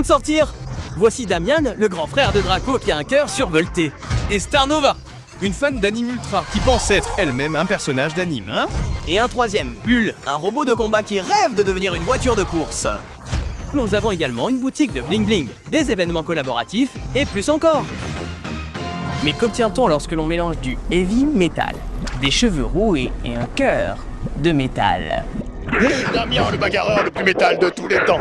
De sortir, voici Damian, le grand frère de Draco qui a un cœur survolté. Et Star Nova, une fan d'anime ultra qui pense être elle-même un personnage d'anime, hein. et un troisième, Bull, un robot de combat qui rêve de devenir une voiture de course. Nous avons également une boutique de bling bling, des événements collaboratifs et plus encore. Mais qu'obtient-on lorsque l'on mélange du heavy metal, des cheveux roux et un cœur de métal? Damien, le bagarreur le plus métal de tous les temps.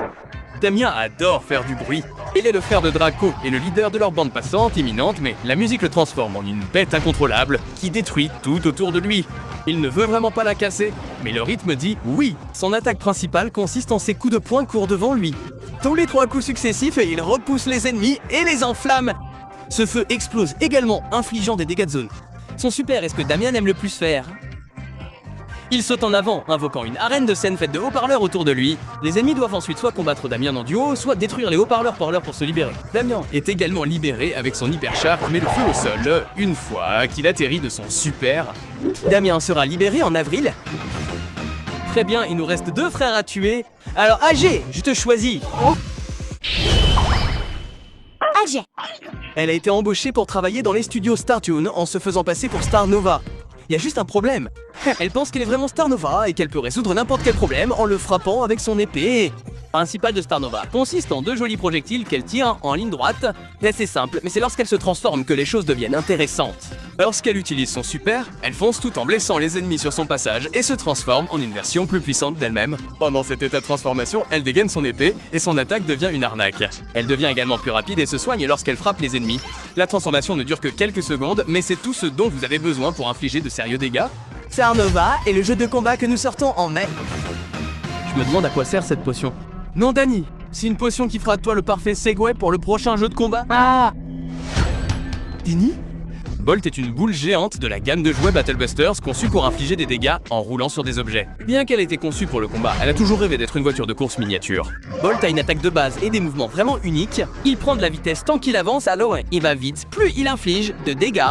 Damien adore faire du bruit. Il est le frère de Draco et le leader de leur bande passante imminente, mais la musique le transforme en une bête incontrôlable qui détruit tout autour de lui. Il ne veut vraiment pas la casser, mais le rythme dit oui. Son attaque principale consiste en ses coups de poing courts devant lui. Tous les 3 coups successifs, il repousse les ennemis et les enflamme. Ce feu explose également, infligeant des dégâts de zone. Son super est ce que Damian aime le plus faire. Il saute en avant, invoquant une arène de scène faite de haut-parleurs autour de lui. Les ennemis doivent ensuite soit combattre Damian en duo, soit détruire les haut-parleurs pour se libérer. Damien est également libéré avec son hyper charge, mais le feu au sol, une fois qu'il atterrit de son super. Damien sera libéré en avril. Très bien, il nous reste 2 frères à tuer. Alors AG, je te choisis. AG. Elle a été embauchée pour travailler dans les studios Startoon en se faisant passer pour Star Nova. Il y a juste un problème. Elle pense qu'elle est vraiment Star Nova et qu'elle peut résoudre n'importe quel problème en le frappant avec son épée. Le principal de Star Nova consiste en 2 jolis projectiles qu'elle tire en ligne droite. C'est assez simple, mais c'est lorsqu'elle se transforme que les choses deviennent intéressantes. Lorsqu'elle utilise son super, elle fonce tout en blessant les ennemis sur son passage et se transforme en une version plus puissante d'elle-même. Pendant cet état de transformation, elle dégaine son épée et son attaque devient une arnaque. Elle devient également plus rapide et se soigne lorsqu'elle frappe les ennemis. La transformation ne dure que quelques secondes, mais c'est tout ce dont vous avez besoin pour infliger de sérieux dégâts. Star Nova est le jeu de combat que nous sortons en mai. Je me demande à quoi sert cette potion. Non Danny, c'est une potion qui fera de toi le parfait segue pour le prochain jeu de combat. Ah Danny? Bolt est une boule géante de la gamme de jouets Battle Busters conçue pour infliger des dégâts en roulant sur des objets. Bien qu'elle ait été conçue pour le combat, elle a toujours rêvé d'être une voiture de course miniature. Bolt a une attaque de base et des mouvements vraiment uniques. Il prend de la vitesse tant qu'il avance, alors il va vite, plus il inflige de dégâts.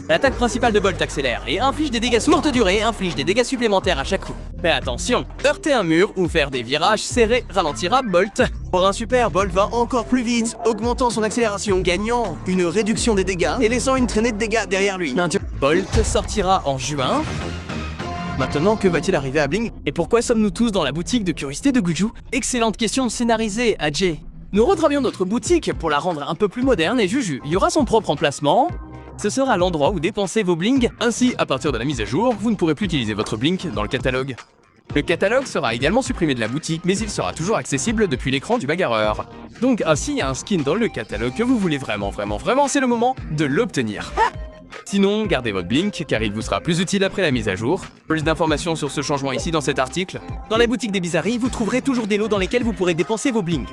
L'attaque principale de Bolt accélère et inflige des dégâts sous courte durée, inflige des dégâts supplémentaires à chaque coup. Mais attention, heurter un mur ou faire des virages serrés ralentira Bolt. Pour un super, Bolt va encore plus vite, augmentant son accélération, gagnant une réduction des dégâts et laissant une traînée de dégâts derrière lui. Bolt sortira en juin. Maintenant, que va-t-il arriver à Bling? Et pourquoi sommes-nous tous dans la boutique de curiosité de Guju? Excellente question scénarisée, AJ. Nous retravaillons notre boutique pour la rendre un peu plus moderne et Juju. Il y aura son propre emplacement. Ce sera l'endroit où dépenser vos bling. Ainsi, à partir de la mise à jour, vous ne pourrez plus utiliser votre blink dans le catalogue. Le catalogue sera également supprimé de la boutique, mais il sera toujours accessible depuis l'écran du bagarreur. Donc, s'il y a un skin dans le catalogue que vous voulez vraiment, c'est le moment de l'obtenir. Sinon, gardez votre blink, car il vous sera plus utile après la mise à jour. Plus d'informations sur ce changement ici dans cet article. Dans la boutique des bizarreries, vous trouverez toujours des lots dans lesquels vous pourrez dépenser vos bling.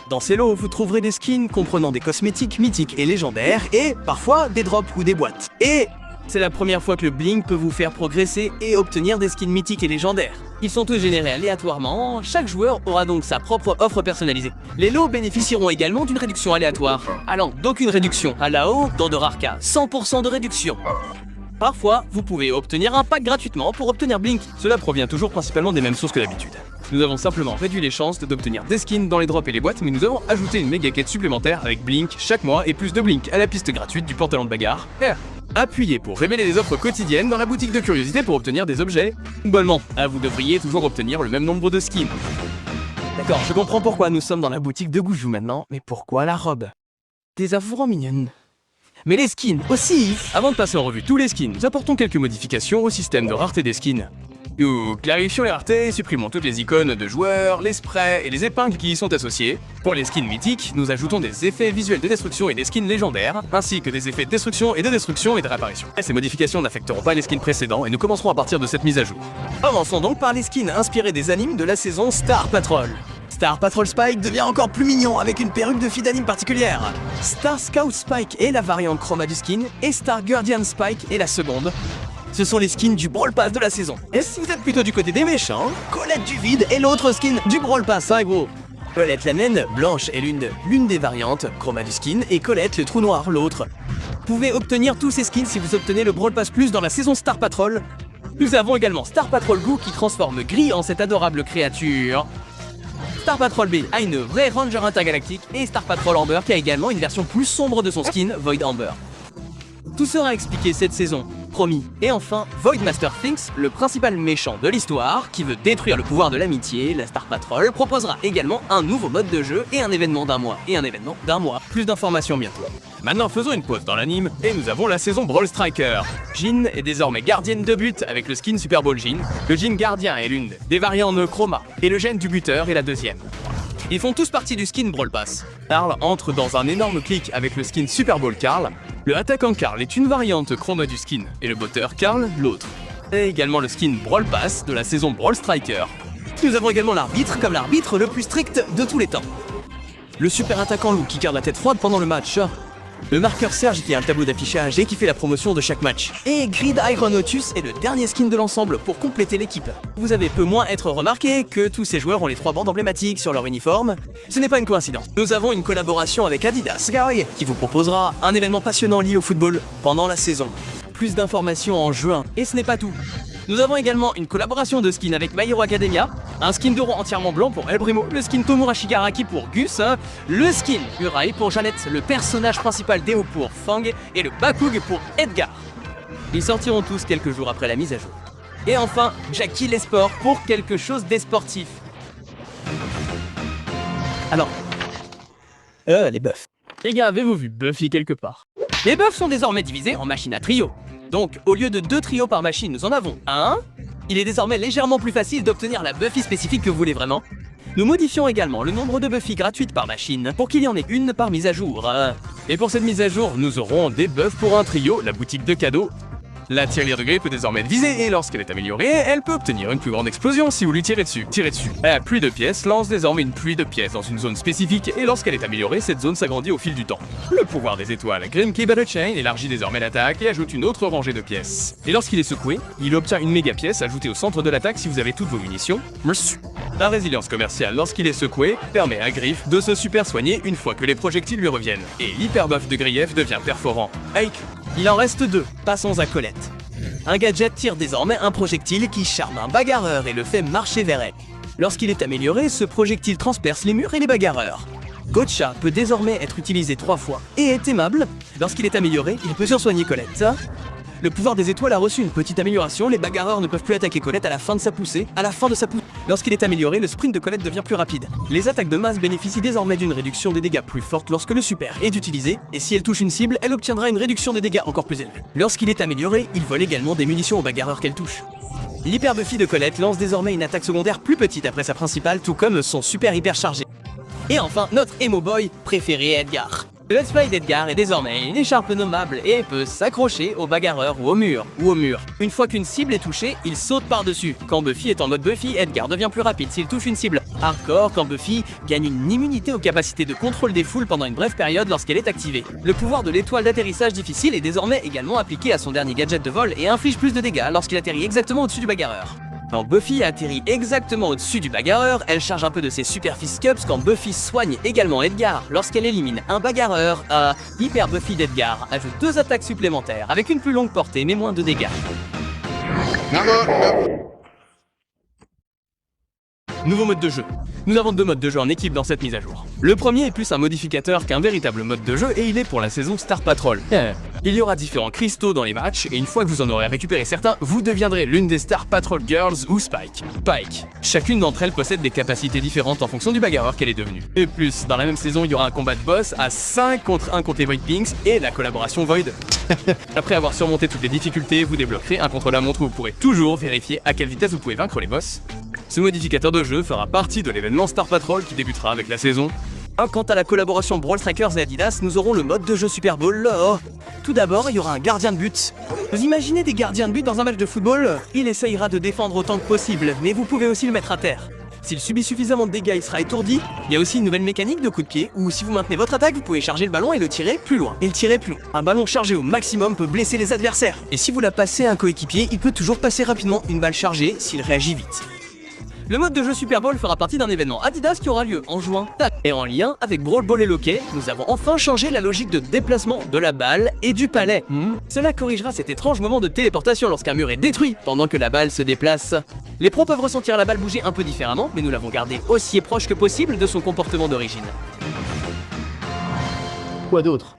Dans ces lots, vous trouverez des skins comprenant des cosmétiques mythiques et légendaires, et parfois des drops ou des boîtes. Et c'est la première fois que le bling peut vous faire progresser et obtenir des skins mythiques et légendaires. Ils sont tous générés aléatoirement, chaque joueur aura donc sa propre offre personnalisée. Les lots bénéficieront également d'une réduction aléatoire, allant d'aucune réduction à la haut, dans de rares cas 100% de réduction. Parfois, vous pouvez obtenir un pack gratuitement pour obtenir Blink. Cela provient toujours principalement des mêmes sources que d'habitude. Nous avons simplement réduit les chances d'obtenir des skins dans les drops et les boîtes, mais nous avons ajouté une méga quête supplémentaire avec Blink chaque mois et plus de Blink à la piste gratuite du pantalon de bagarre. Appuyez pour révéler les offres quotidiennes dans la boutique de curiosité pour obtenir des objets. Bonnement, vous devriez toujours obtenir le même nombre de skins. D'accord, je comprends pourquoi nous sommes dans la boutique de Guju maintenant, mais pourquoi la robe? Des avouerants mignonnes. Mais les skins aussi. Avant de passer en revue tous les skins, nous apportons quelques modifications au système de rareté des skins. Nous clarifions les raretés, supprimons toutes les icônes de joueurs, les sprays et les épingles qui y sont associés. Pour les skins mythiques, nous ajoutons des effets visuels de destruction et des skins légendaires, ainsi que des effets de destruction et de réapparition. Ces modifications n'affecteront pas les skins précédents et nous commencerons à partir de cette mise à jour. Commençons donc par les skins inspirés des animes de la saison Star Patrol. Star Patrol Spike devient encore plus mignon avec une perruque de fille d'anime particulière. Star Scout Spike est la variante chroma du skin et Star Guardian Spike est la seconde. Ce sont les skins du Brawl Pass de la saison. Et si vous êtes plutôt du côté des méchants, Colette du vide est l'autre skin du Brawl Pass, hein gros. Colette la naine, blanche est l'une des variantes, chroma du skin, et Colette le trou noir, l'autre. Vous pouvez obtenir tous ces skins si vous obtenez le Brawl Pass Plus dans la saison Star Patrol. Nous avons également Star Patrol Goo qui transforme Gris en cette adorable créature. Star Patrol B a une vraie Ranger intergalactique et Star Patrol Amber qui a également une version plus sombre de son skin, Void Amber. Tout sera expliqué cette saison, promis. Et enfin, Void Master Things, le principal méchant de l'histoire, qui veut détruire le pouvoir de l'amitié, la Star Patrol, proposera également un nouveau mode de jeu et un événement d'un mois. Plus d'informations bientôt. Maintenant, faisons une pause dans l'anime et nous avons la saison Brawl Striker. Jean est désormais gardienne de but avec le skin Super Bowl Jean. Le Jean gardien est l'une des variantes de Chroma et le gène du buteur est la deuxième. Ils font tous partie du skin Brawl Pass. Karl entre dans un énorme clic avec le skin Super Bowl Karl. Le attaquant Karl est une variante Chroma du skin et le botteur Karl l'autre. Et également le skin Brawl Pass de la saison Brawl Striker. Nous avons également l'arbitre comme l'arbitre le plus strict de tous les temps. Le super attaquant Lou qui garde la tête froide pendant le match. Le marqueur Serge qui a un tableau d'affichage et qui fait la promotion de chaque match. Et Grid Ironotus est le dernier skin de l'ensemble pour compléter l'équipe. Vous avez peu moins être remarqué que tous ces joueurs ont les 3 bandes emblématiques sur leur uniforme. Ce n'est pas une coïncidence. Nous avons une collaboration avec Adidas qui vous proposera un événement passionnant lié au football pendant la saison. Plus d'informations en juin. Et ce n'est pas tout. Nous avons également une collaboration de skins avec My Hero Academia, un skin d'Oro entièrement blanc pour El Primo, le skin Tomura Shigaraki pour Gus, le skin Urai pour Jeannette, le personnage principal d'Eo pour Fang et le Bakug pour Edgar. Ils sortiront tous quelques jours après la mise à jour. Et enfin, Jackie les sports pour quelque chose des sportifs. Alors, les buffs. Les gars, avez-vous vu Buffy quelque part? Les buffs sont désormais divisés en machines à trio. Donc, au lieu de 2 trios par machine, nous en avons un. Il est désormais légèrement plus facile d'obtenir la Buffy spécifique que vous voulez vraiment. Nous modifions également le nombre de Buffy gratuites par machine pour qu'il y en ait une par mise à jour. Et pour cette mise à jour, nous aurons des buffs pour un trio, la boutique de cadeaux. La tirelire de gré peut désormais être visée et lorsqu'elle est améliorée, elle peut obtenir une plus grande explosion si vous lui tirez dessus. La pluie de pièces lance désormais une pluie de pièces dans une zone spécifique et lorsqu'elle est améliorée, cette zone s'agrandit au fil du temps. Le pouvoir des étoiles, Grim Key Battle Chain élargit désormais l'attaque et ajoute une autre rangée de pièces. Et lorsqu'il est secoué, il obtient une méga pièce ajoutée au centre de l'attaque si vous avez toutes vos munitions. La résilience commerciale lorsqu'il est secoué permet à Griff de se super soigner une fois que les projectiles lui reviennent. Et l'hyper buff de Grief devient perforant. Il en reste 2, passons à Colette. Un gadget tire désormais un projectile qui charme un bagarreur et le fait marcher vers elle. Lorsqu'il est amélioré, ce projectile transperce les murs et les bagarreurs. Gotcha peut désormais être utilisé 3 fois et est aimable. Lorsqu'il est amélioré, il peut sursoigner Colette. Le pouvoir des étoiles a reçu une petite amélioration, les bagarreurs ne peuvent plus attaquer Colette à la fin de sa poussée. Lorsqu'il est amélioré, le sprint de Colette devient plus rapide. Les attaques de masse bénéficient désormais d'une réduction des dégâts plus forte lorsque le super est utilisé, et si elle touche une cible, elle obtiendra une réduction des dégâts encore plus élevée. Lorsqu'il est amélioré, il vole également des munitions aux bagarreurs qu'elle touche. L'hyper Buffy de Colette lance désormais une attaque secondaire plus petite après sa principale, tout comme son super hyper chargé. Et enfin, notre emo boy préféré Edgar. Le Let's Play d'Edgar est désormais une écharpe nommable et peut s'accrocher aux bagarreurs ou au mur. Une fois qu'une cible est touchée, il saute par-dessus. Quand Buffy est en mode Buffy, Edgar devient plus rapide s'il touche une cible. Hardcore quand Buffy gagne une immunité aux capacités de contrôle des foules pendant une brève période lorsqu'elle est activée. Le pouvoir de l'étoile d'atterrissage difficile est désormais également appliqué à son dernier gadget de vol et inflige plus de dégâts lorsqu'il atterrit exactement au-dessus du bagarreur. Quand Buffy atterrit exactement au-dessus du bagarreur, elle charge un peu de ses Super Fist Cups quand Buffy soigne également Edgar. Lorsqu'elle élimine un bagarreur, Hyper Buffy d'Edgar ajoute 2 attaques supplémentaires avec une plus longue portée mais moins de dégâts. Nouveau mode de jeu. Nous avons 2 modes de jeu en équipe dans cette mise à jour. Le premier est plus un modificateur qu'un véritable mode de jeu et il est pour la saison Star Patrol. Il y aura différents cristaux dans les matchs et une fois que vous en aurez récupéré certains, vous deviendrez l'une des Star Patrol Girls ou Spike. Chacune d'entre elles possède des capacités différentes en fonction du bagarreur qu'elle est devenue. Et plus, dans la même saison, il y aura un combat de boss à 5 contre 1 contre les Void Pinks et la collaboration Void. Après avoir surmonté toutes les difficultés, vous débloquerez un contre-la-montre où vous pourrez toujours vérifier à quelle vitesse vous pouvez vaincre les boss. Ce modificateur de jeu fera partie de l'événement Star Patrol qui débutera avec la saison. Quant à la collaboration Brawl Strikers et Adidas, nous aurons le mode de jeu Super Bowl. Tout d'abord, il y aura un gardien de but. Vous imaginez des gardiens de but dans un match de football? Il essayera de défendre autant que possible, mais vous pouvez aussi le mettre à terre. S'il subit suffisamment de dégâts, il sera étourdi. Il y a aussi une nouvelle mécanique de coup de pied, où si vous maintenez votre attaque, vous pouvez charger le ballon et le tirer plus loin. Un ballon chargé au maximum peut blesser les adversaires. Et si vous la passez à un coéquipier, il peut toujours passer rapidement une balle chargée s'il réagit vite. Le mode de jeu Super Bowl fera partie d'un événement Adidas qui aura lieu en juin. Et en lien avec Brawl Ball et Loquet, nous avons enfin changé la logique de déplacement de la balle et du palais. Cela corrigera cet étrange moment de téléportation lorsqu'un mur est détruit pendant que la balle se déplace. Les pros peuvent ressentir la balle bouger un peu différemment, mais nous l'avons gardé aussi proche que possible de son comportement d'origine. Quoi d'autre?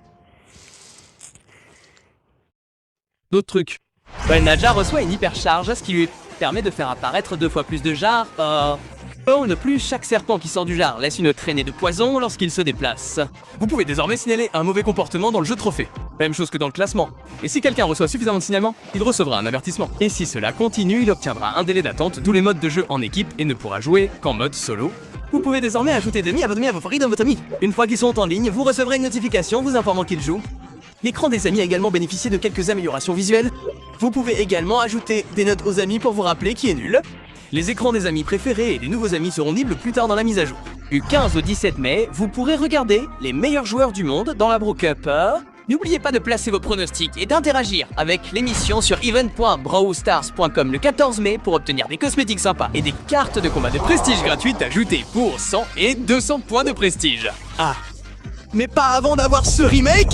D'autres trucs. Naja reçoit une hypercharge, ce qui lui permet de faire apparaître 2 fois plus de jarres. De plus, chaque serpent qui sort du jar laisse une traînée de poison lorsqu'il se déplace. Vous pouvez désormais signaler un mauvais comportement dans le jeu trophée. Même chose que dans le classement. Et si quelqu'un reçoit suffisamment de signalements, il recevra un avertissement. Et si cela continue, il obtiendra un délai d'attente tous les modes de jeu en équipe et ne pourra jouer qu'en mode solo. Vous pouvez désormais ajouter des amis à vos favoris dans votre ami. Une fois qu'ils sont en ligne, vous recevrez une notification vous informant qu'ils jouent. L'écran des amis a également bénéficié de quelques améliorations visuelles. Vous pouvez également ajouter des notes aux amis pour vous rappeler qui est nul. Les écrans des amis préférés et des nouveaux amis seront visibles plus tard dans la mise à jour. Du 15 au 17 mai, vous pourrez regarder les meilleurs joueurs du monde dans la Bro Cup. N'oubliez pas de placer vos pronostics et d'interagir avec l'émission sur event.brawlstars.com le 14 mai pour obtenir des cosmétiques sympas et des cartes de combat de prestige gratuites ajoutées pour 100 et 200 points de prestige. Mais pas avant d'avoir ce remake.